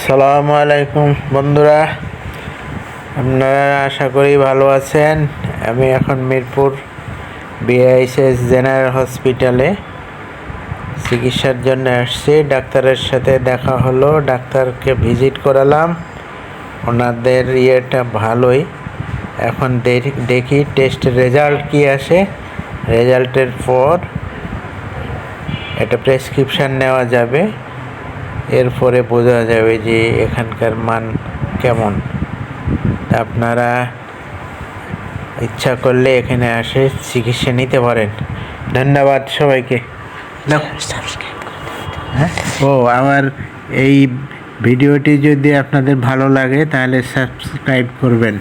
আসসালামু আলাইকুম বন্ধুরা, আপনারা আশা করি ভালো আছেন। আমি এখন মিরপুর বিআইএসএস জেনারেল হসপিটালে চিকিৎসার জন্য আসছি। ডাক্তারের সাথে দেখা হলো, ডাক্তারকে ভিজিট করালাম। ওনাদের ইয়েটা ভালোই। এখন দেখি টেস্ট রেজাল্ট কি আসে। রেজাল্টের পর একটা প্রেসক্রিপশান নেওয়া যাবে, এরপরে বোঝা যাবে যে এখানকার মান কেমন। আপনারা ইচ্ছা করলে এখানে আসে চিকিৎসা নিতে পারেন। ধন্যবাদ সবাইকে। আমার এই ভিডিওটি যদি আপনাদের ভালো লাগে তাহলে সাবস্ক্রাইব করবেন।